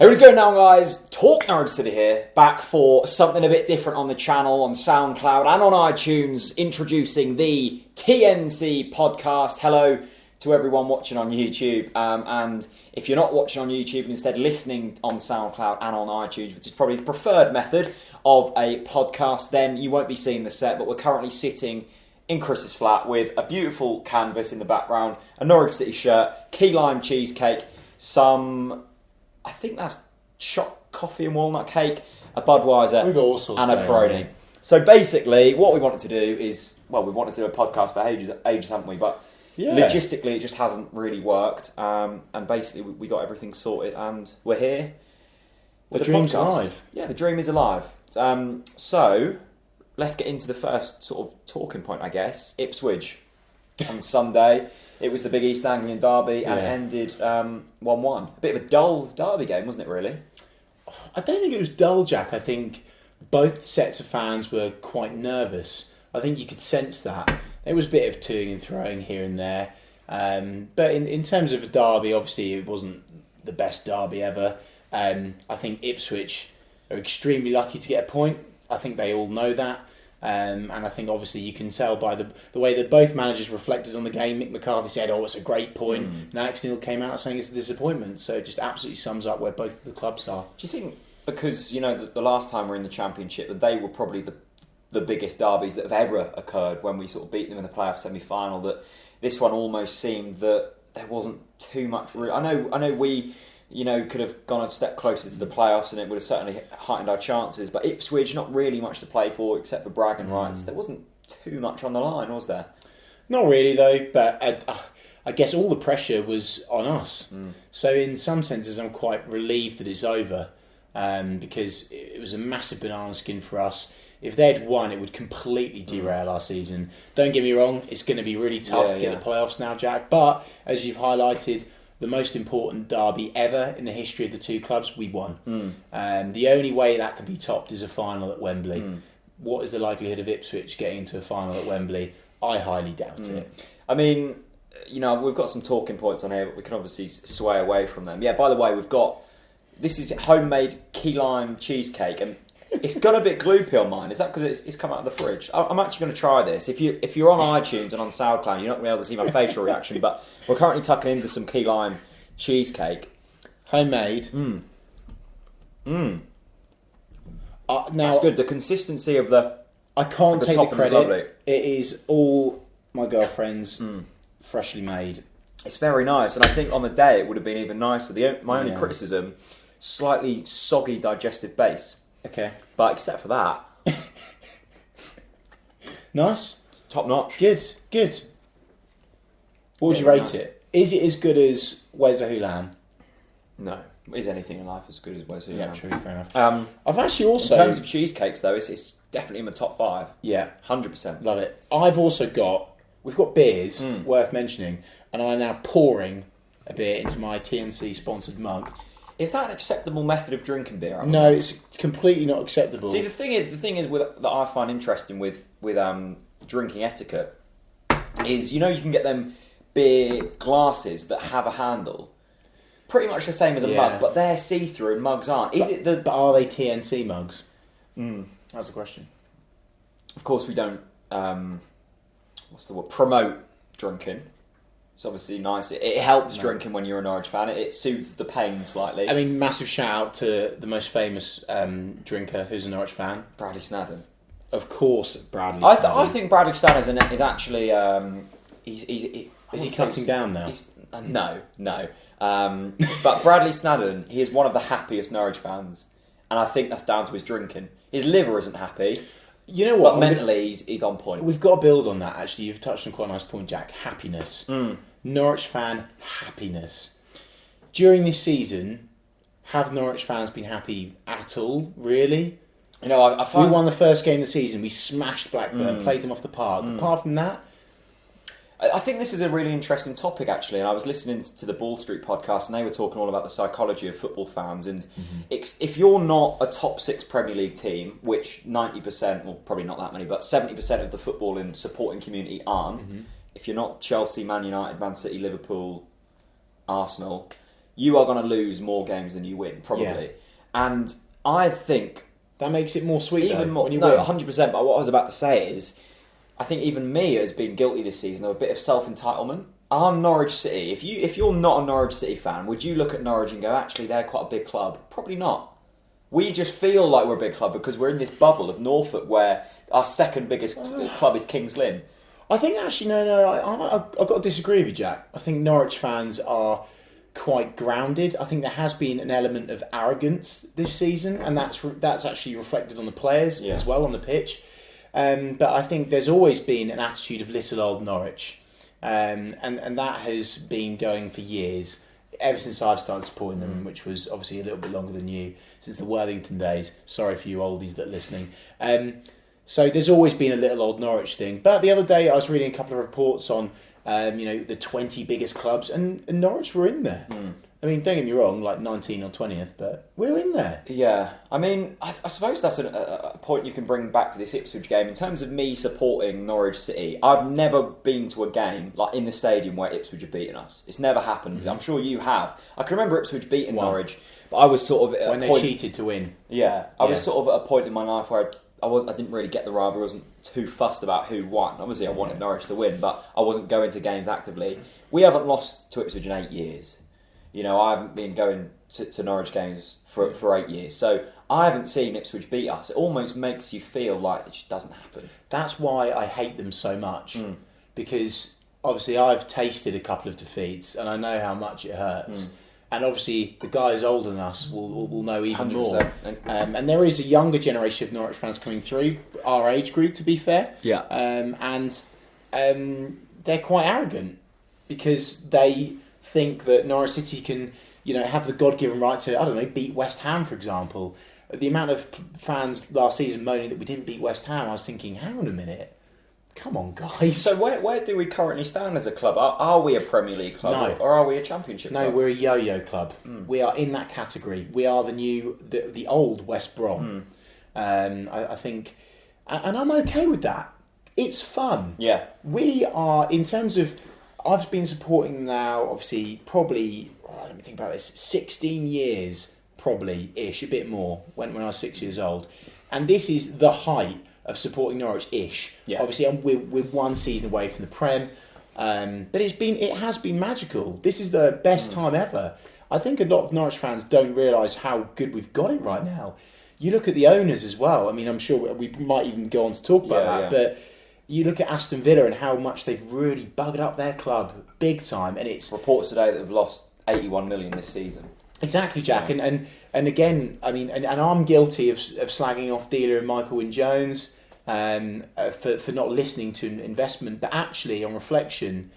Hey, what's going on, guys? TalkNorwichCity here, back for something a bit different on the channel, on SoundCloud and on iTunes, introducing the TNC Podcast. Hello to everyone watching on YouTube, and if you're not watching on YouTube and instead listening on SoundCloud and on iTunes, which is probably the preferred method of a podcast, then you won't be seeing the set, but we're currently sitting in Chris's flat with a beautiful canvas in the background, a Norwich City shirt, key lime cheesecake, some... I think that's chopped coffee and walnut cake, a Budweiser, We've got all sorts and a Peroni. So basically, what we wanted to do is, well, we wanted to do a podcast for ages, haven't we? But logistically, it just hasn't really worked. And basically, we got everything sorted, and we're here. The dream's alive. Yeah, the dream is alive. So let's get into the first sort of talking point, I guess. Ipswich on Sunday. It was the big East Anglian derby, and it ended 1-1. A bit of a dull derby game, wasn't it, really? I don't think it was dull, Jack. I think both sets of fans were quite nervous. I think you could sense that. There was a bit of toing and throwing here and there. But in terms of a derby, obviously it wasn't the best derby ever. I think Ipswich are extremely lucky to get a point. I think they all know that. And I think obviously you can tell by the way that both managers reflected on the game. Mick McCarthy said, "Oh, it's a great point." And Alex Neil came out saying it's a disappointment. So it just absolutely sums up where both of the clubs are. Do you think, because, you know, the last time we were in the Championship, that they were probably the biggest derbies that have ever occurred when we sort of beat them in the playoff semi-final, that this one almost seemed that there wasn't too much room. I know we... you know, could have gone a step closer to the playoffs and it would have certainly heightened our chances. But Ipswich, not really much to play for except for bragging rights. There wasn't too much on the line, was there? Not really, though. But I guess all the pressure was on us. So in some senses, I'm quite relieved that it's over, because it was a massive banana skin for us. If they'd won, it would completely derail our season. Don't get me wrong, it's going to be really tough to get the playoffs now, Jack. But as you've highlighted, the most important derby ever in the history of the two clubs, we won. The only way that can be topped is a final at Wembley. What is the likelihood of Ipswich getting into a final at Wembley? I highly doubt it. I mean, you know, we've got some talking points on here, but we can obviously sway away from them. Yeah, by the way, this is homemade key lime cheesecake, and it's gone a bit gloopy on mine. Is that because it's come out of the fridge? I'm actually going to try this. If you're on iTunes and on SoundCloud, you're not going to be able to see my facial reaction, but we're currently tucking into some key lime cheesecake. Homemade. Now, That's good. The consistency of the... I can't take the credit. It is all my girlfriend's freshly made. It's very nice, and I think on the day it would have been even nicer. My only criticism, slightly soggy digestive base. Okay. But except for that... Nice. Top notch. Good. What would you rate it? Is it as good as Where's the Hulan? No. Is anything in life as good as Where's the Hulan? Yeah, true, fair enough. I've actually also... In terms of cheesecakes, though, it's definitely in the top 5. Yeah. 100%. Love it. I've also got... We've got beers, worth mentioning, and I'm now pouring a beer into my TNC sponsored mug. Is that an acceptable method of drinking beer? No, it's completely not acceptable. See, the thing is that I find interesting with drinking etiquette is, you know, you can get them beer glasses that have a handle, pretty much the same as a mug, but they're see-through and mugs aren't. But are they TNC mugs? That's the question. Of course, we don't. Promote drinking. It's obviously nice. It helps drinking when you're a Norwich fan. It soothes the pain slightly. I mean, massive shout out to the most famous drinker who's a Norwich fan. Bradley Snadden. Of course, Bradley Snadden. I think Bradley Snadden is actually... Is he cutting down now? No. But Bradley Snadden, he is one of the happiest Norwich fans. And I think that's down to his drinking. His liver isn't happy. You know what? But mentally, he's on point. We've got to build on that, actually. You've touched on quite a nice point, Jack. Happiness. Norwich fan happiness. During this season, have Norwich fans been happy at all, really? You know, I find... We won the first game of the season. We smashed Blackburn, played them off the park. Apart from that... I think this is a really interesting topic, actually, and I was listening to the Ball Street podcast, and they were talking all about the psychology of football fans, and if you're not a top 6 Premier League team, which 90%, well, probably not that many, but 70% of the football and supporting community aren't, if you're not Chelsea, Man United, Man City, Liverpool, Arsenal, you are going to lose more games than you win, probably. Yeah. And I think that makes it more sweet, even though, more. when you No, win. 100%. But what I was about to say is, I think even me has been guilty this season of a bit of self-entitlement. I'm Norwich City. If you're not a Norwich City fan, would you look at Norwich and go, actually, they're quite a big club? Probably not. We just feel like we're a big club because we're in this bubble of Norfolk where our second biggest club is Kings Lynn. I think actually, no, I've got to disagree with you, Jack. I think Norwich fans are quite grounded. I think there has been an element of arrogance this season, and that's actually reflected on the players as well on the pitch. But I think there's always been an attitude of little old Norwich, and that has been going for years, ever since I've started supporting them, which was obviously a little bit longer than you, since the Worthington days. Sorry for you oldies that are listening. So there's always been a little old Norwich thing. But the other day I was reading a couple of reports on the 20 biggest clubs, and Norwich were in there. I mean, don't get me wrong, like 19 or 20th, but we're in there. Yeah, I mean, I suppose that's a point you can bring back to this Ipswich game. In terms of me supporting Norwich City, I've never been to a game like in the stadium where Ipswich have beaten us. It's never happened. Mm-hmm. I'm sure you have. I can remember Ipswich beating Norwich, but I was sort of at when they cheated to win. Yeah, I was sort of at a point in my life where I didn't really get the rivalry. I wasn't too fussed about who won. Obviously, I wanted Norwich to win, but I wasn't going to games actively. We haven't lost to Ipswich in 8 years. You know, I haven't been going to Norwich games for 8 years. So I haven't seen Ipswich beat us. It almost makes you feel like it just doesn't happen. That's why I hate them so much. Because obviously I've tasted a couple of defeats and I know how much it hurts. And obviously the guys older than us will know even 100%. more. And there is a younger generation of Norwich fans coming through, our age group to be fair. Yeah. And they're quite arrogant because they think that Norwich City can, have the God-given right to, beat West Ham, for example. The amount of fans last season moaning that we didn't beat West Ham, I was thinking, hang on a minute. Come on, guys. So where do we currently stand as a club? Are we a Premier League club or are we a Championship club? No, we're a yo-yo club. We are in that category. We are the old West Brom. I think, and I'm okay with that. It's fun. Yeah. We are, in terms of, I've been supporting now, obviously, probably, let me think about this, 16 years, probably-ish, a bit more, when I was 6 years old. And this is the height of supporting Norwich-ish. Yeah. Obviously, we're one season away from the Prem, but it has been magical. This is the best time ever. I think a lot of Norwich fans don't realise how good we've got it right now. You look at the owners as well. I mean, I'm sure we might even go on to talk about that, but you look at Aston Villa and how much they've really buggered up their club big time, and it's reports today that they've lost 81 million this season. Exactly, Jack, and again, I mean, and I'm guilty of slagging off Dealer and Michael Wynne-Jones for not listening to investment, but actually, on reflection,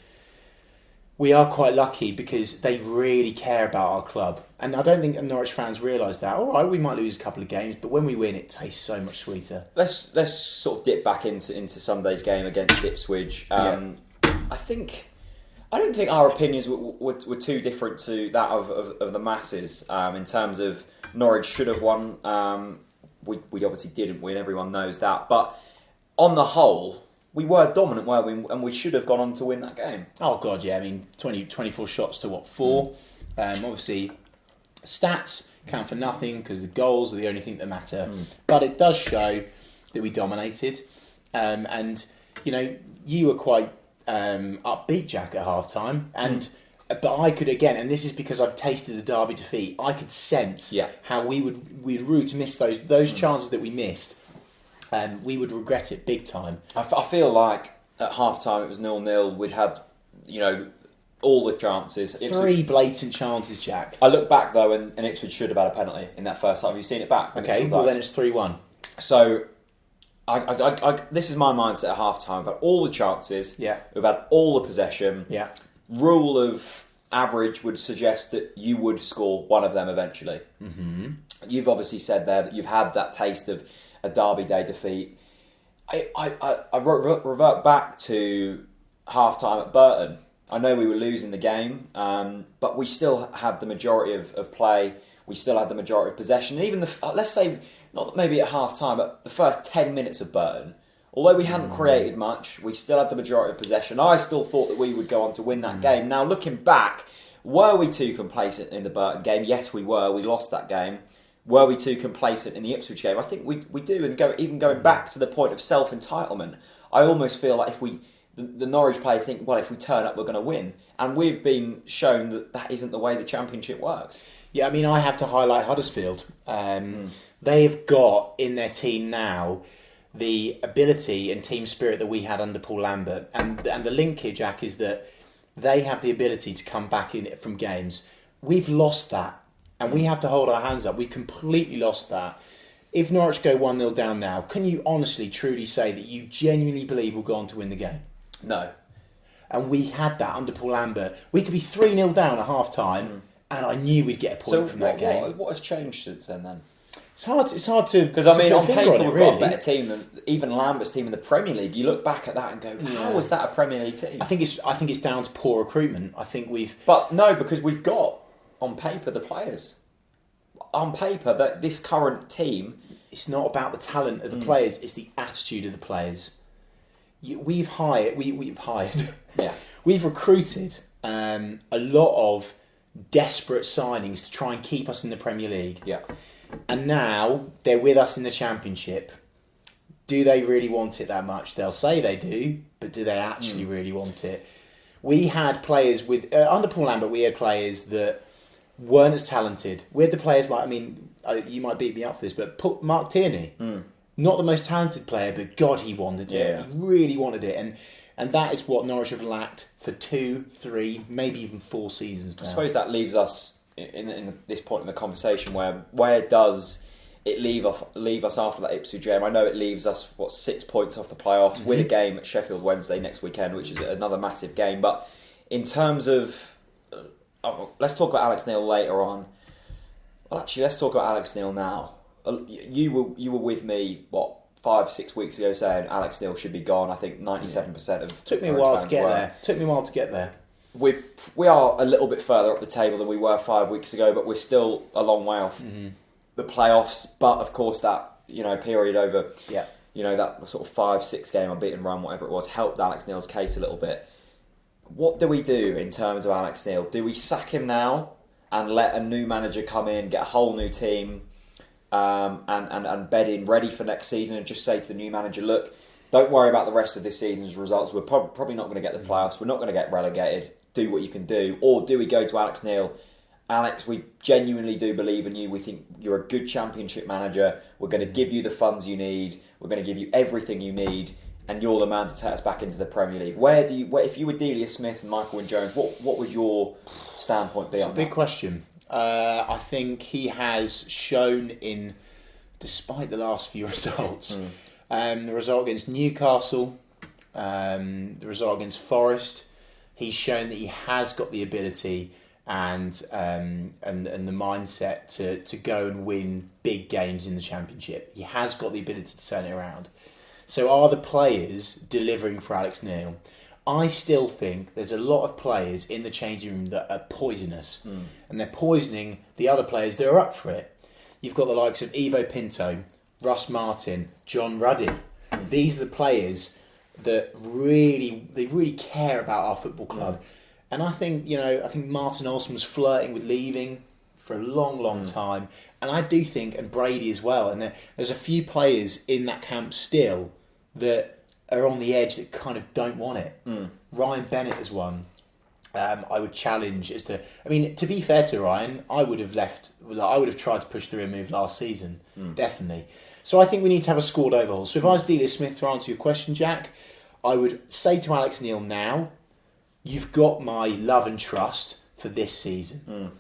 we are quite lucky because they really care about our club, and I don't think Norwich fans realise that. All right, we might lose a couple of games, but when we win, it tastes so much sweeter. Let's sort of dip back into Sunday's game against Ipswich. I don't think our opinions were too different to that of the masses in terms of Norwich should have won. We obviously didn't win. Everyone knows that, but on the whole, we were dominant, weren't we? And we should have gone on to win that game. Oh, God, yeah. I mean, 24 shots to 4? Obviously, stats count for nothing because the goals are the only thing that matter. But it does show that we dominated. And, you were quite upbeat, Jack, at half-time. But I could, again, and this is because I've tasted a derby defeat, I could sense how we'd rue to miss those chances that we missed. We would regret it big time. I feel like at half-time it was 0-0. We'd had, all the chances. Three blatant chances, Jack. I look back, though, and Ipswich should have had a penalty in that first half. Have you seen it back? Okay, well then it's 3-1. So, this is my mindset at half-time. We've had all the chances. Yeah. We've had all the possession. Yeah. Rule of average would suggest that you would score one of them eventually. Mm-hmm. You've obviously said there that you've had that taste of a Derby Day defeat. I revert back to half-time at Burton. I know we were losing the game, but we still had the majority of play. We still had the majority of possession. Even let's say, not maybe at half-time, but the first 10 minutes of Burton, Although we hadn't created much, we still had the majority of possession. I still thought that we would go on to win that game. Now, looking back, were we too complacent in the Burton game? Yes, we were. We lost that game. Were we too complacent in the Ipswich game? I think we do. And even going back to the point of self-entitlement, I almost feel like the Norwich players think, well, if we turn up, we're going to win. And we've been shown that isn't the way the Championship works. Yeah, I mean, I have to highlight Huddersfield. They've got in their team now the ability and team spirit that we had under Paul Lambert. And the link here, Jack, is that they have the ability to come back in from games. We've lost that. And we have to hold our hands up. We've completely lost that. If Norwich go 1-0 down now, can you honestly, truly say that you genuinely believe we'll go on to win the game? No. And we had that under Paul Lambert. We could be 3-0 down at half-time, and I knew we'd get a point from that game. What has changed since then? It's hard to... Because, I mean, on paper, we've got a better team than even Lambert's team in the Premier League. You look back at that and go, how is that a Premier League team? I think it's down to poor recruitment. I think we've... But no, because we've got, on paper, the players. On paper, that this current team... It's not about the talent of the players, it's the attitude of the players. We've hired... Yeah. We've recruited a lot of desperate signings to try and keep us in the Premier League. Yeah. And now they're with us in the Championship. Do they really want it that much? They'll say they do, but do they actually really want it? We had players with... under Paul Lambert, we had players that weren't as talented. We had the players like... I mean, you might beat me up for this, but Mark Tierney. Not the most talented player, but God, he wanted it. Yeah. He really wanted it. And that is what Norwich have lacked for 2, 3, maybe even 4 seasons now. I suppose that leaves us in this point in the conversation where does it leave us after that Ipswich game? I know it leaves us 6 points off the playoffs with a game at Sheffield Wednesday next weekend, which is another massive game. But in terms of let's talk about Alex Neil later on. Well, actually, let's talk about Alex Neil now. You were with me 5-6 weeks ago saying Alex Neil should be gone. I think 97% of took me a while to get there. We are a little bit further up the table than we were 5 weeks ago, but we're still a long way off the playoffs. But of course, that period over that sort of 5-6 game unbeaten run, whatever it was, helped Alex Neil's case a little bit. What do we do in terms of Alex Neil? Do we sack him now and let a new manager come in, get a whole new team, and bed in ready for next season, and just say to the new manager, look, don't worry about the rest of this season's results. We're probably not going to get the playoffs. We're not going to get relegated. Do what you can do. Or do we go to Alex Neil? Alex, we genuinely do believe in you. We think you're a good Championship manager. We're going to give you the funds you need. We're going to give you everything you need. And you're the man to take us back into the Premier League. If you were Delia Smith and Michael Wynne-Jones, what would your standpoint be on that? It's a big question. I think he has shown despite the last few results, the result against Newcastle, the result against Forest, he's shown that he has got the ability and the mindset to go and win big games in the Championship. He has got the ability to turn it around. So are the players delivering for Alex Neil? I still think there's a lot of players in the changing room that are poisonous, and they're poisoning the other players that are up for it. You've got the likes of Ivo Pinto, Russ Martin, John Ruddy. These are the players that really care about our football club. And I think Martin Olsen was flirting with leaving for a long time. And I do think, and Brady as well, and there's a few players in that camp still that are on the edge that kind of don't want it. Ryan Bennett is one. I would challenge to be fair to Ryan, I would have tried to push through a move last season, definitely. So I think we need to have a squad overhaul. So if I was Delia Smith, to answer your question, Jack, I would say to Alex Neil now, you've got my love and trust for this season.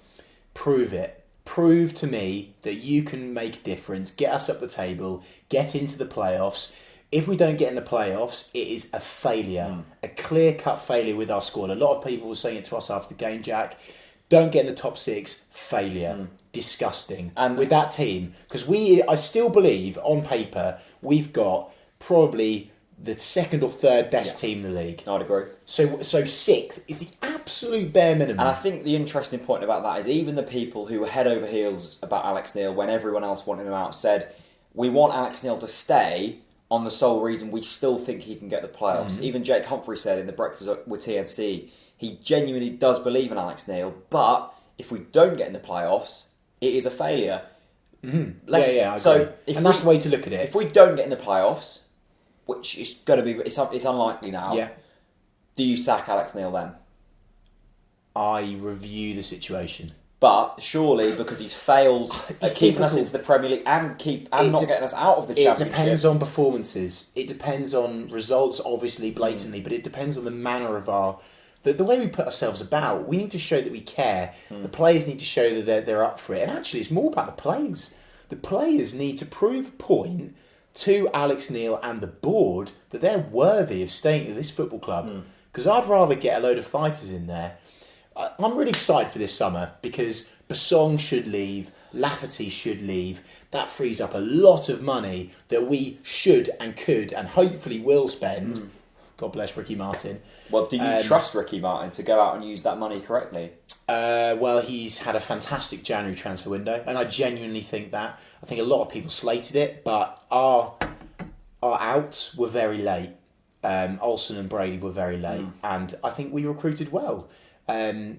Prove it. Prove to me that you can make a difference, get us up the table, get into the playoffs. If we don't get in the playoffs, it is a failure, a clear-cut failure with our squad. A lot of people were saying it to us after the game, Jack. Don't get in the top 6, failure. Disgusting. And with that team, because I still believe, on paper, we've got probably the second or third best team in the league. I'd agree. So 6th is the absolute bare minimum. And I think the interesting point about that is even the people who were head over heels about Alex Neil when everyone else wanted him out said, we want Alex Neil to stay on the sole reason we still think he can get the playoffs. Even Jake Humphrey said in the Breakfast with TNC, he genuinely does believe in Alex Neil, but if we don't get in the playoffs, it is a failure. I agree. That's the way to look at it. If we don't get in the playoffs, which is going to be, it's unlikely now, do you sack Alex Neil then? I review the situation. But surely, because he's failed at keeping us into the Premier League and not getting us out of the Championship. It depends on performances. It depends on results, obviously, blatantly, but it depends on the manner of the way we put ourselves about. We need to show that we care. The players need to show that they're up for it. And actually, it's more about the players. The players need to prove a point to Alex Neil and the board that they're worthy of staying at this football club. Because I'd rather get a load of fighters in there. I'm really excited for this summer because Basong should leave, Lafferty should leave. That frees up a lot of money that we should and could and hopefully will spend. God bless Ricky Martin. Well, do you trust Ricky Martin to go out and use that money correctly? Well, he's had a fantastic January transfer window, and I genuinely think that. I think a lot of people slated it, but our outs were very late. Olsen and Brady were very late, and I think we recruited well.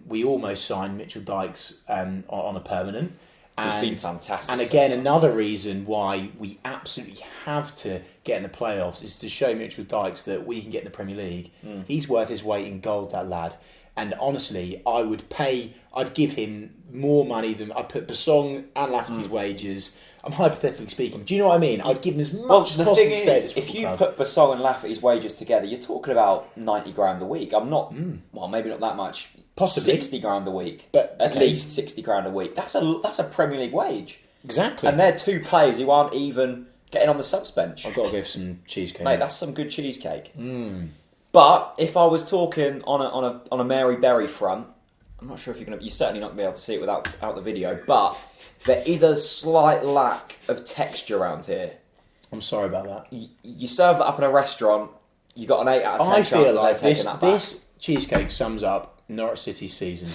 We almost signed Mitchell Dykes on a permanent. Who's been fantastic. And again, another reason why we absolutely have to get in the playoffs is to show Mitchell Dykes that we can get in the Premier League. He's worth his weight in gold, that lad. And honestly, I'd give him more money than I'd put Basong and Lafferty's wages. I'm hypothetically speaking. Do you know what I mean? I'd give him as much as possible. The thing is, if you put Basong and Lafferty's wages together, you're talking about 90 grand a week. I'm not, well, maybe not that much. Possibly 60 grand a week, but at least 60 grand a week. That's a Premier League wage. Exactly. And they're two players who aren't even getting on the subs bench. I've got to go for some cheesecake. Mate, that's some good cheesecake. But if I was talking on a Mary Berry front, I'm not sure if you're certainly not going to be able to see it without the video, but there is a slight lack of texture around here. I'm sorry about that. You serve that up in a restaurant, you got an 8 out of 10 chance of they're taking that back. This cheesecake sums up Norwich City's season.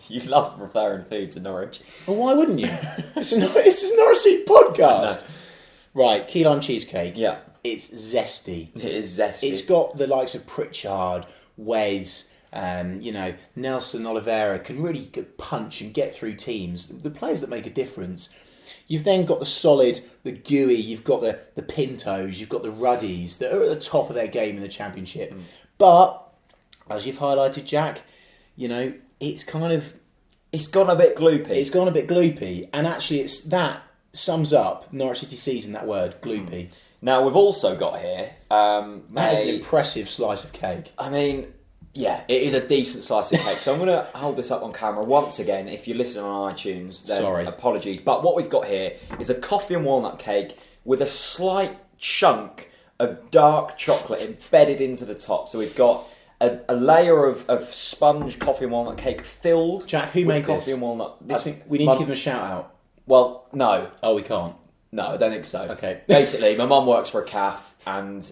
You love referring food to Norwich. Well, why wouldn't you? It's a Norwich City podcast. No. Right, key lime cheesecake. Yeah. It's zesty. It is zesty. It's got the likes of Pritchard, Wes, Nelson Oliveira can really punch and get through teams. The players that make a difference. You've then got the solid, the gooey, you've got the Pintos, you've got the Ruddies that are at the top of their game in the Championship. But, as you've highlighted, Jack, it's gone a bit gloopy. It's gone a bit gloopy. And actually, that sums up Norwich City season, that word, gloopy. Now, we've also got here... that is an impressive slice of cake. I mean... Yeah, it is a decent slice of cake. So I'm going to hold this up on camera once again. If you're listening on iTunes, then sorry. Apologies. But what we've got here is a coffee and walnut cake with a slight chunk of dark chocolate embedded into the top. So we've got a layer of sponge coffee and walnut cake filled Jack, who with made coffee this? and walnut. We need to give them a shout out. Well, no. Oh, we can't? No, I don't think so. Okay. Basically, my mum works for a calf and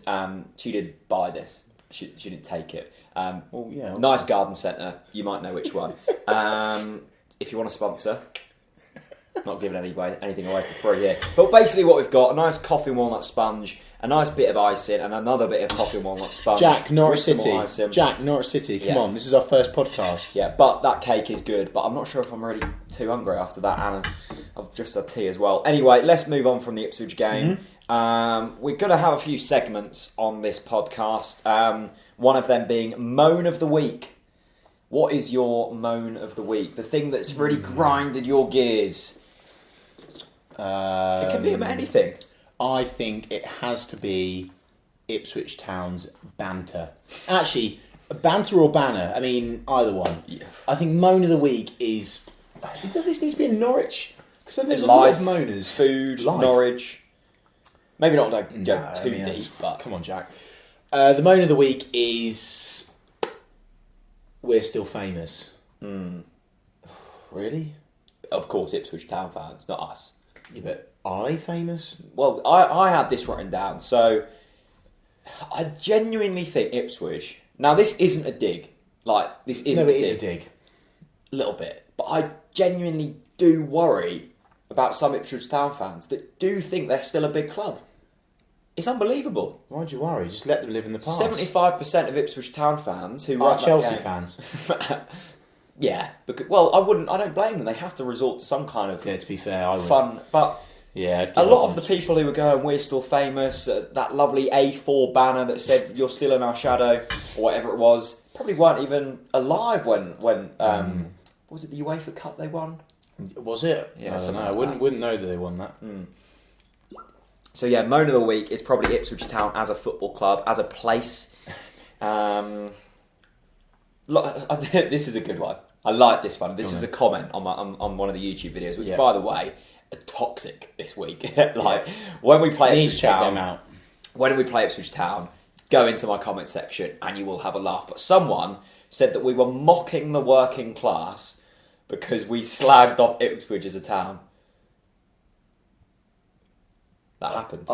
she did buy this. She didn't take it. Nice garden centre. You might know which one. If you want to sponsor, not giving anything away for free here. But basically, what we've got: a nice coffee and walnut sponge, a nice bit of icing, and another bit of coffee and walnut sponge. Jack, Norwich City. Jack, Norwich City. Come on, this is our first podcast. Yeah, but that cake is good. But I'm not sure if I'm really too hungry after that, and I've just had tea as well. Anyway, let's move on from the Ipswich game. We're going to have a few segments on this podcast. One of them being Moan of the Week. What is your Moan of the Week? The thing that's really grinded your gears. It can be about anything. I think it has to be Ipswich Town's banter. Actually, banter or banner. I mean, either one. Yeah. I think Moan of the Week is... Does this need to be in Norwich? Because there's a lot of moaners. Food, Norwich. Maybe not go too deep, but... Come on, Jack. The Moan of the Week is... We're still famous. Really? Of course, Ipswich Town fans, not us. Yeah, but are they famous? Well, I had this written down, so... I genuinely think Ipswich... Now, this isn't a dig. This isn't a dig. No, it is a dig. A little bit. But I genuinely do worry about some Ipswich Town fans that do think they're still a big club. It's unbelievable. Why'd you worry? Just let them live in the past. 75% of Ipswich Town fans who are Chelsea fans. Yeah, because, well, I don't blame them. They have to resort to some kind of to be fair, I would. Fun, but yeah, a lot of the people who were going, we're still famous, that lovely A4 banner that said you're still in our shadow or whatever it was, probably weren't even alive when was it the UEFA Cup they won? Was it? Yeah, I don't know. I wouldn't know that they won that. So yeah, Moan of the Week is probably Ipswich Town as a football club, as a place. This is a good one. I like this one. This is a comment on one of the YouTube videos, which, by the way, are toxic this week. When we play Ipswich Town, when we play Ipswich Town, go into my comment section and you will have a laugh. But someone said that we were mocking the working class because we slagged off Ipswich as a town. That happened.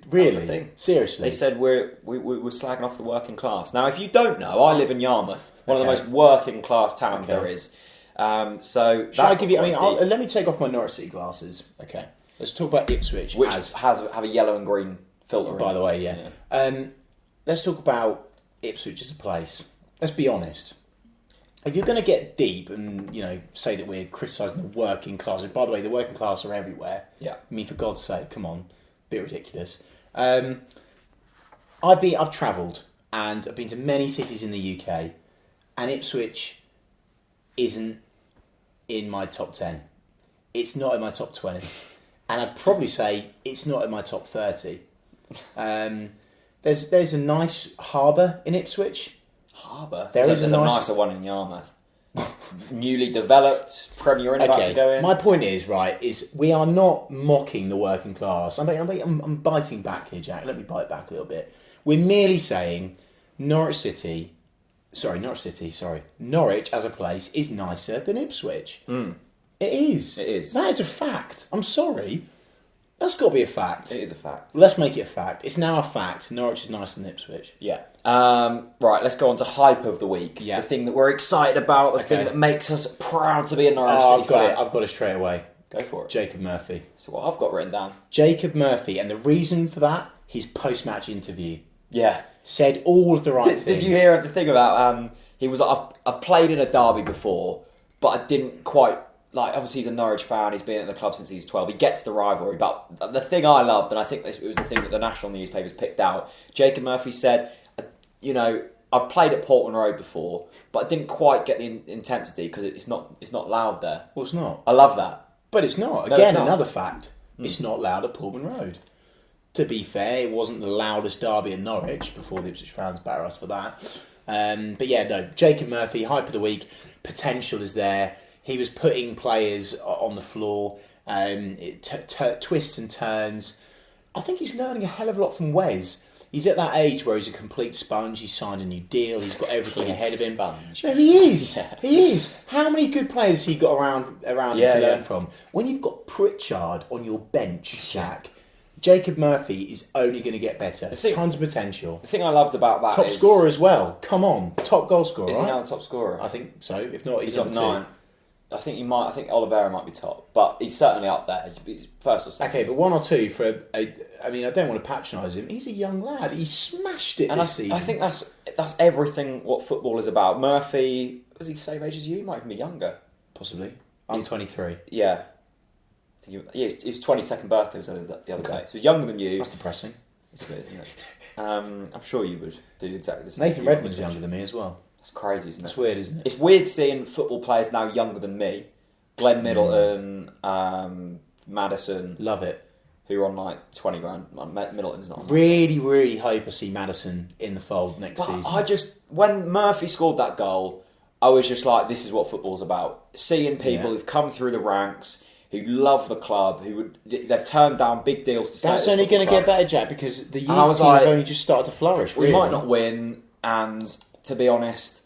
Really? Seriously? They said we're slagging off the working class. Now, if you don't know, I live in Yarmouth, one of the most working class towns there is. So shall I give you? Let me take off my Norwich City glasses. Okay, let's talk about Ipswich, which have a yellow and green filter. By the way, yeah. Let's talk about Ipswich as a place. Let's be honest. If you're going to get deep and say that we're criticising the working class, and by the way, the working class are everywhere. Yeah. I mean, for God's sake, come on, bit ridiculous. I've travelled and I've been to many cities in the UK, and Ipswich isn't in my top 10. It's not in my top 20, and I'd probably say it's not in my top 30. There's a nice harbour in Ipswich. Harbour? There's a nicer one in Yarmouth. Newly developed, Premier Inn about to go in. My point is, we are not mocking the working class. I'm biting back here, Jack. Let me bite back a little bit. We're merely saying Norwich as a place is nicer than Ipswich. It is. It is. That is a fact. I'm sorry. That's got to be a fact. It is a fact. Let's make it a fact. It's now a fact. Norwich is nicer than Ipswich. Yeah. Right, let's go on to hype of the week. Yeah. The thing that we're excited about, the thing that makes us proud to be a Norwich City fan. I've got it straight away. Go for it. Jacob Murphy. So what I've got written down. Jacob Murphy, and the reason for that, his post-match interview. Yeah. Said all of the right things. Did you hear the thing about, he was like, I've played in a derby before, but I didn't quite, obviously he's a Norwich fan, he's been at the club since he's 12, he gets the rivalry, but the thing I loved, and I think it was the thing that the national newspapers picked out, Jacob Murphy said, I've played at Portman Road before, but I didn't quite get the intensity because it's not loud there. Well, it's not. I love that. But it's not. Again, another fact. It's not loud at Portman Road. To be fair, it wasn't the loudest derby in Norwich before the Ipswich fans batter us for that. But yeah, no, Jacob Murphy, hype of the week, potential is there. He was putting players on the floor, twists and turns. I think he's learning a hell of a lot from Wes. He's at that age where he's a complete sponge. He's signed a new deal. He's got everything ahead of him. Sponge. No, he is. Yeah. He is. How many good players has he got around to learn from? When you've got Pritchard on your bench, Jack, Jacob Murphy is only going to get better. Tons of potential. The thing I loved about that top scorer as well. Come on, top goal scorer. Is he now the top scorer? I think so. If not, he's on 9. I think Oliveira might be top, but he's certainly up there. He's first or second. Okay, but 1 or 2 for I don't want to patronise him. He's a young lad. He smashed it this season. I think that's everything what football is about. Murphy, was he the same age as you? He might even be younger. Possibly. I'm 23. Yeah. His 22nd birthday was the other day. So he's younger than you. That's depressing. It's a bit, isn't it? I'm sure you would do exactly the same. Nathan Redmond's younger than me as well. It's crazy, isn't it? It's weird, isn't it? It's weird seeing football players now younger than me. Glenn Middleton, Maddison. Love it. Who are on 20 grand. Middleton's not on. Really, really hope I see Maddison in the fold next season. When Murphy scored that goal, I was just like, this is what football's about. Seeing people who've come through the ranks, who love the club, they've turned down big deals to stay. That's only going to get better, Jack, because the youth team have only just started to flourish. We might not win, and to be honest,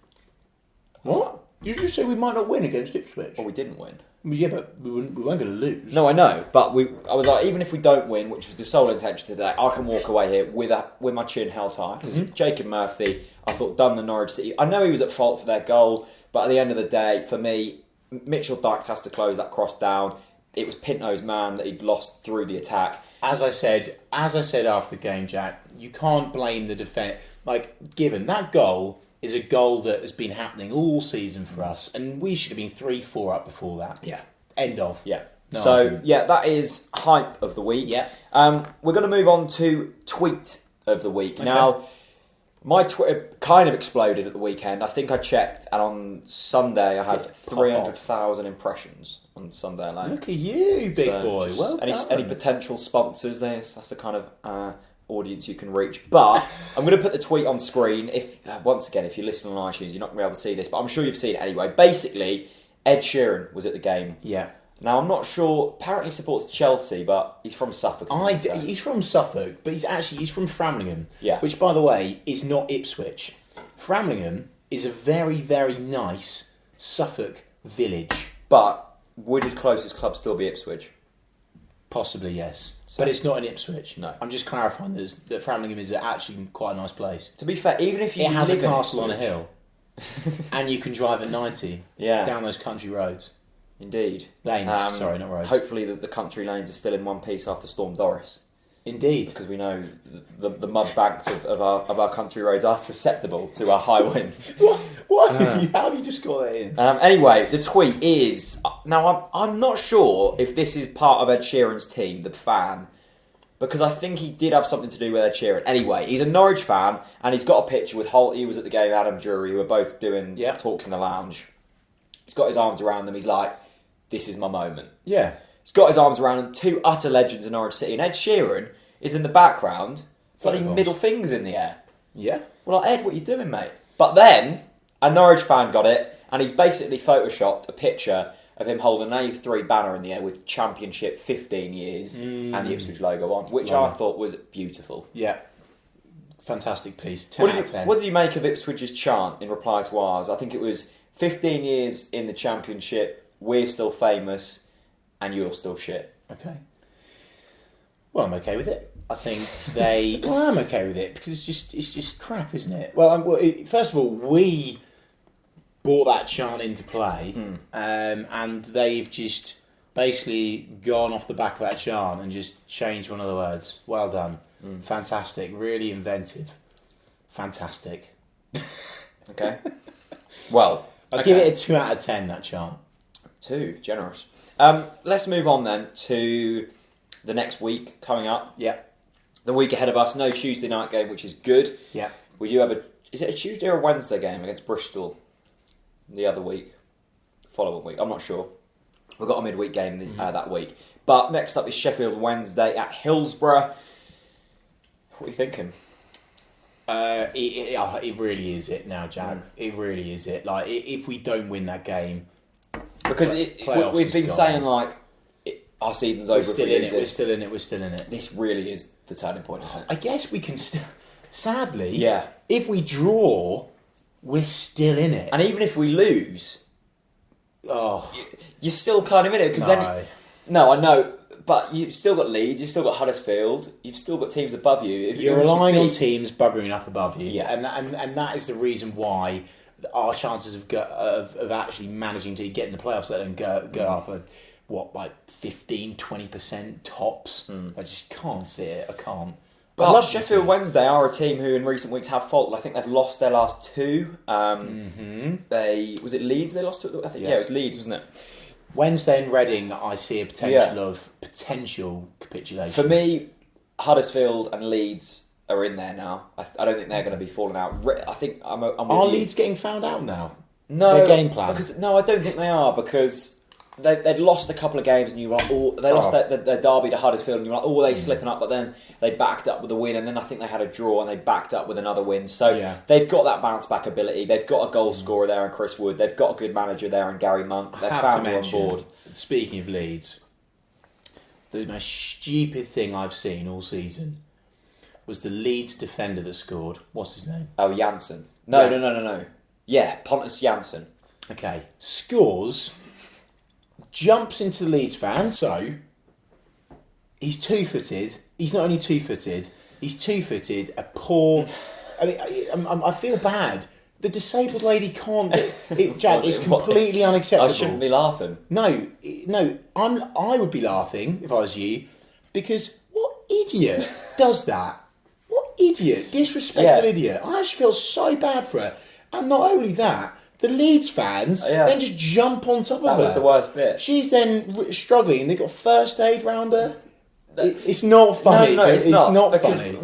what? You just said we might not win against Ipswich. Well, we didn't win. Yeah, but we weren't going to lose. No, I know, but I was like, even if we don't win, which was the sole intention today, I can walk away here with my chin held high. Because Jacob Murphy, I thought, done the Norwich City. I know he was at fault for their goal, but at the end of the day, for me, Mitchell Dykes has to close that cross down. It was Pinto's man that he'd lost through the attack. As I said after the game, Jack, you can't blame the defence. Like, given that goal is a goal that has been happening all season for us, and we should have been 3-4 up before that. Yeah. End of. Yeah. No So, argument. yeah, that is hype of the week. Yeah. We're going to move on to tweet of the week. Okay. Now, my Twitter kind of exploded at the weekend. I think I checked, and on Sunday I had 300,000 impressions on Sunday alone. Look at you, big boy. just Well any, done. any potential sponsors? That's the kind of audience you can reach. But I'm going to put the tweet on screen. If once again, if you listen on iTunes, you're not going to be able to see this, but I'm sure you've seen it anyway. Basically, Ed Sheeran was at the game. Yeah. Now, I'm not sure. Apparently, he supports Chelsea, but he's from Suffolk. Isn't he? He's from Suffolk, but he's from Framlingham. Yeah. Which, by the way, is not Ipswich. Framlingham is a very, very nice Suffolk village. But would his closest club still be Ipswich? Possibly, yes. So- But it's not in Ipswich. No. I'm just clarifying that Framlingham is actually quite a nice place. To be fair, even if you It has a live in castle on a Ipswich- hill. And you can drive at 90 Yeah. down those country roads. Indeed. Lanes, sorry, not roads. Hopefully the country lanes are still in one piece after Storm Doris. Indeed. Because we know the mud banks of our country roads are susceptible to our high winds. What? How have you just got that in? Anyway, the tweet is... Now, I'm not sure if this is part of Ed Sheeran's team, the fan, because I think he did have something to do with Ed Sheeran. Anyway, he's a Norwich fan, and he's got a picture with Holt. He was at the game, Adam Drury, who were both doing talks in the lounge. He's got his arms around them. He's like, this is my moment. Yeah. He's got his arms around them, two utter legends in Norwich City, and Ed Sheeran is in the background, bloody Flip-flops. middle fingers in the air. Yeah. Well, like, Ed, what are you doing, mate? But then, a Norwich fan got it, and he's basically photoshopped a picture of him holding an A3 banner in the air with Championship 15 years and the Ipswich logo on, which I thought was beautiful. Yeah. Fantastic piece. 10 out of 10. What did you make of Ipswich's chant in reply to ours? I think it was 15 years in the Championship, we're still famous, and you're still shit. Okay. Well, I'm okay with it. I think they... Well, I'm okay with it, because it's just crap, isn't it? Well, first of all, we brought that chant into play, and they've just basically gone off the back of that chant and just changed one of the words. Well done. Fantastic. Really inventive. Fantastic. Okay. Well, I'll give it a 2 out of 10, that chant. 2, generous. Let's move on then to the next week coming up. Yeah. The week ahead of us, no Tuesday night game, which is good. Yeah. We do have is it a Tuesday or a Wednesday game against Bristol the other week? Following week, I'm not sure. We've got a midweek game that week. But next up is Sheffield Wednesday at Hillsborough. What are you thinking? It really is it now, Jack. It really is it. Like, if we don't win that game... Because playoffs we've is been gone. saying, like, our season's over. We're still in it, we're still in it, we're still in it. This really is the turning point, isn't it? I guess we can still... Sadly, Yeah. if we draw, we're still in it. And even if we lose, you're still kind of in it. Because No, I know, but you've still got Leeds, you've still got Huddersfield, you've still got teams above you. You're relying on teams bubbling up above you. Yeah. And that is the reason why our chances of actually managing to get in the playoffs and go up are, like 15, 20% tops. I just can't see it. I can't. But Sheffield Wednesday are a team who in recent weeks have faltered. I think they've lost their last 2. Was it Leeds they lost to? I think, yeah, it was Leeds, wasn't it? Wednesday and Reading, I see a potential capitulation. For me, Huddersfield and Leeds are in there now. I don't think they're going to be falling out. I think I'm with Are you. Leeds getting found out now? No, their game plan. No, I don't think they are, because they'd lost a couple of games and you were like, they lost their derby to Huddersfield and you were like, they're slipping up, but then they backed up with a win, and then I think they had a draw and they backed up with another win. So they've got that bounce back ability. They've got a goal scorer there in Chris Wood. They've got a good manager there in Gary Monk. They've found him on board. Speaking of Leeds, the most stupid thing I've seen all season was the Leeds defender that scored. What's his name? Oh, Janssen. No. Yeah, Pontus Janssen. Okay. Scores, jumps into the Leeds fan, so he's 2-footed. He's not only 2-footed, he's 2-footed, a poor... I mean, I feel bad. The disabled lady can't... Jack, it's completely unacceptable. I shouldn't be laughing. No, I would be laughing if I was you, because idiot does that? What idiot? Disrespectful idiot. I actually feel so bad for her. And not only that, the Leeds fans then just jump on top of her. That was the worst bit. She's then struggling. They've got first aid round her. It's not funny. No, it's not funny.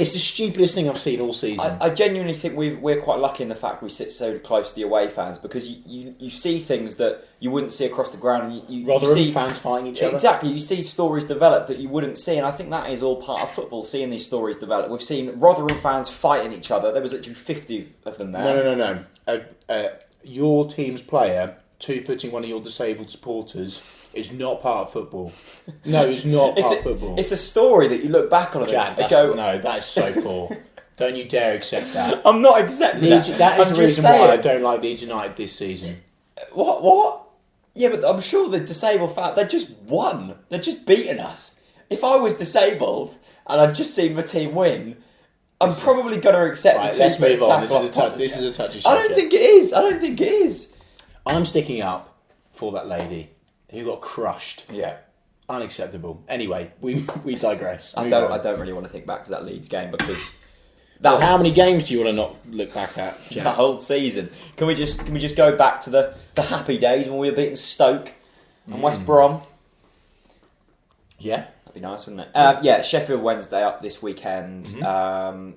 It's the stupidest thing I've seen all season. I genuinely think we're quite lucky in the fact we sit so close to the away fans, because you see things that you wouldn't see across the ground. Rotherham you see fans fighting each other. Exactly. You see stories develop that you wouldn't see, and I think that is all part of football, seeing these stories develop. We've seen Rotherham fans fighting each other. There was literally 50 of them there. No. Your team's player two-footing one of your disabled supporters is not part of football. No, it's not part of football. It's a story that you look back on Jack, no, that is so poor. Don't you dare accept that. I'm not accepting that. That is the reason why I don't like Leeds United this season. What? Yeah, but I'm sure the disabled fans, they just won. They're just beating us. If I was disabled and I'd just seen my team win, I'm probably going to accept it. Let's move on. This is a touchy subject. I don't think it is. I'm sticking up for that lady who got crushed. Yeah. Unacceptable. Anyway, we digress. I don't really want to think back to that Leeds game, because how many games do you want to not look back at, Jack? The whole season. Can we just go back to the happy days when we were beating Stoke and West Brom? Yeah. That'd be nice, wouldn't it? Sheffield Wednesday up this weekend. Mm-hmm.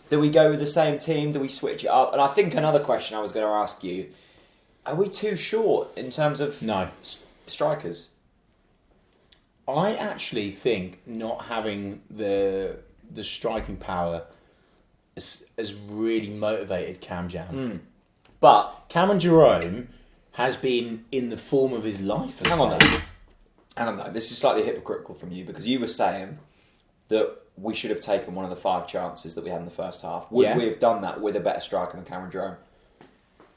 Do we go with the same team? Do we switch it up? And I think another question I was going to ask you, are we too short in terms of strikers? I actually think not having the striking power has really motivated Cam Jam. But Cameron Jerome has been in the form of his life. Hang on though. This is slightly hypocritical from you, because you were saying that we should have taken one of the 5 chances that we had in the first half. Would we have done that with a better striker than Cameron Jerome?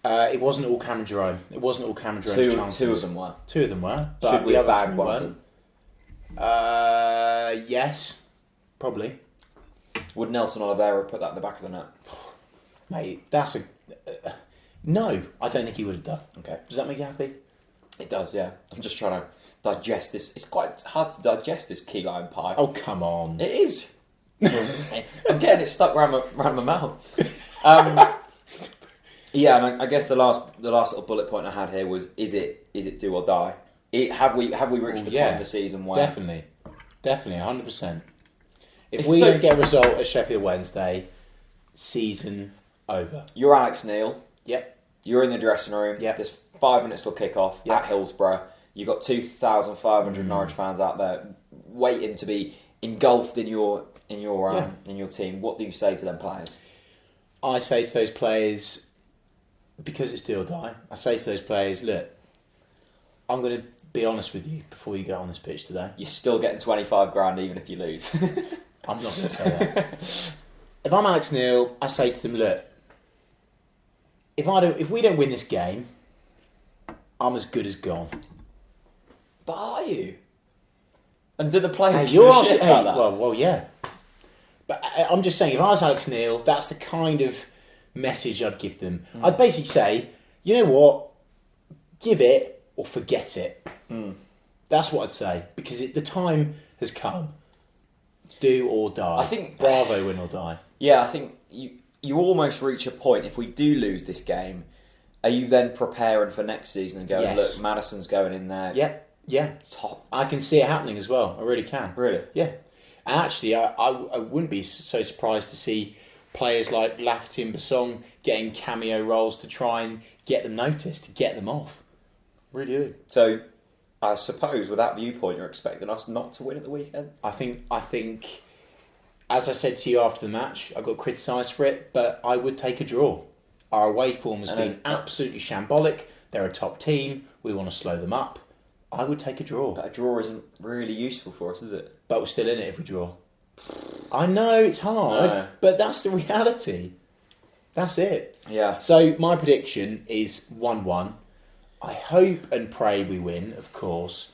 It wasn't all Cameron Jerome. It wasn't all Cameron Jerome's chances. Two of them were. Two of them were. But should we have bagged one of them? Yes, probably. Would Nelson Oliveira put that in the back of the net? Mate, that's a... no, I don't think he would have done. Okay. Does that make you happy? It does, yeah. I'm just trying to digest this. It's quite hard to digest this key lime pie. Oh, come on. It is. I'm getting it stuck around my mouth. Yeah, and I guess the last little bullet point I had here was: is it do or die? Have we reached the point of the season where definitely, 100%. If we don't get a result at Sheffield Wednesday, season over. You're Alex Neil. Yep. You're in the dressing room. Yep. There's 5 minutes till kick off at Hillsborough. You've got 2,500 Norwich fans out there waiting to be engulfed in your team. What do you say to them players? I say to those players, because it's do or die, I say to those players, look, I'm going to be honest with you before you get on this pitch today. You're still getting 25 grand even if you lose. I'm not going to say that. If I'm Alex Neil, I say to them, look, if we don't win this game, I'm as good as gone. But are you? And do the players give a shit about that? Well, yeah. But I'm just saying, if I was Alex Neil, that's the kind of message I'd give them. I'd basically say, you know what? Give it or forget it. That's what I'd say, because the time has come. Do or die. I think Bravo, win or die. Yeah, I think you almost reach a point. If we do lose this game, are you then preparing for next season and going, look, Madison's going in there? Yeah. Top. I can see it happening as well. I really can. Really? Yeah. And actually, I wouldn't be so surprised to see players like Lafferty and Basong getting cameo roles to try and get them noticed, to get them off. Really do. So, I suppose with that viewpoint, you're expecting us not to win at the weekend? I think, as I said to you after the match, I got criticised for it, but I would take a draw. Our away form has been absolutely shambolic. They're a top team. We want to slow them up. I would take a draw. But a draw isn't really useful for us, is it? But we're still in it if we draw. I know, it's hard, but that's the reality. That's it. Yeah. So my prediction is 1-1. I hope and pray we win, of course.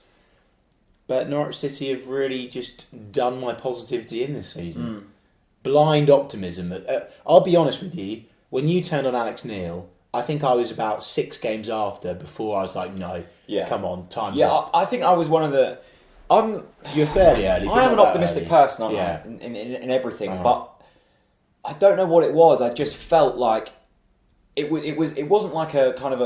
But Norwich City have really just done my positivity in this season. Blind optimism. I'll be honest with you, when you turned on Alex Neil, I think I was about 6 games after before I was like, no, come on, time's up. I think I was one of the... You're fairly early. I am an optimistic person, aren't Yeah. I? In everything, but I don't know what it was. I just felt like it wasn't like a kind of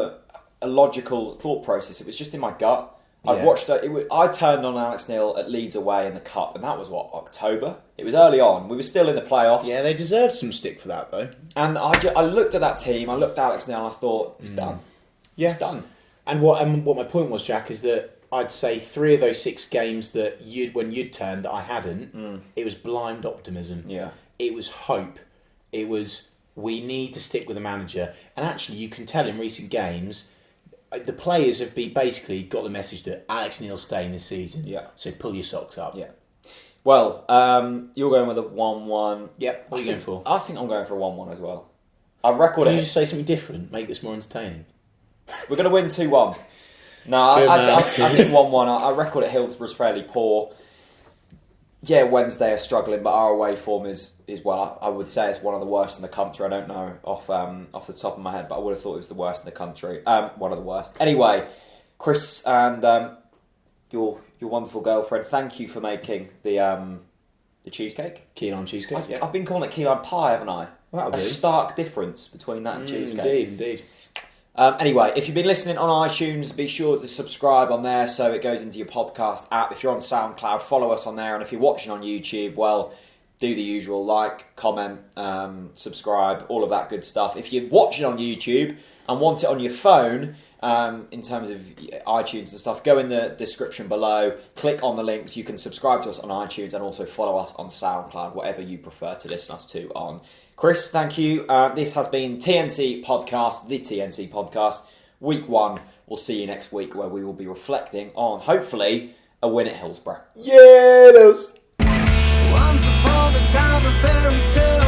a logical thought process. It was just in my gut. I watched it. I turned on Alex Neil at Leeds away in the cup, and that was October. It was early on. We were still in the playoffs. Yeah, they deserved some stick for that though. And I looked at that team. I looked at Alex Neil, and I thought it's done. Yeah, it's done. And what my point was, Jack, is that I'd say 3 of those 6 games that when you'd turned that I hadn't, it was blind optimism. Yeah, it was hope. It was, we need to stick with the manager. And actually, you can tell in recent games, the players have basically got the message that Alex Neil's staying this season. Yeah. So pull your socks up. Yeah. Well, you're going with a 1-1. Yep. What are you going for? I think I'm going for a 1-1 as well. I record Can it. you just say something different? Make this more entertaining. We're going to win 2-1. No, I think 1-1. I record at Hillsborough's fairly poor. Yeah, Wednesday are struggling, but our away form is well, I would say it's one of the worst in the country. I don't know off the top of my head, but I would have thought it was the worst in the country. One of the worst. Anyway, Chris and your wonderful girlfriend, thank you for making the cheesecake. Key lime cheesecake. I've been calling it key lime pie, haven't I? That'll do. Stark difference between that and cheesecake. Indeed. Anyway, if you've been listening on iTunes, be sure to subscribe on there so it goes into your podcast app. If you're on SoundCloud, follow us on there. And if you're watching on YouTube, well, do the usual, like, comment, subscribe, all of that good stuff. If you're watching on YouTube and want it on your phone, in terms of iTunes and stuff, go in the description below, click on the links. You can subscribe to us on iTunes and also follow us on SoundCloud, whatever you prefer to listen us to on. Chris, thank you. This has been TNC Podcast, the TNC Podcast, Week 1. We'll see you next week where we will be reflecting on, hopefully, a win at Hillsborough. Yeah, it is. Once upon a time, a fairy tale.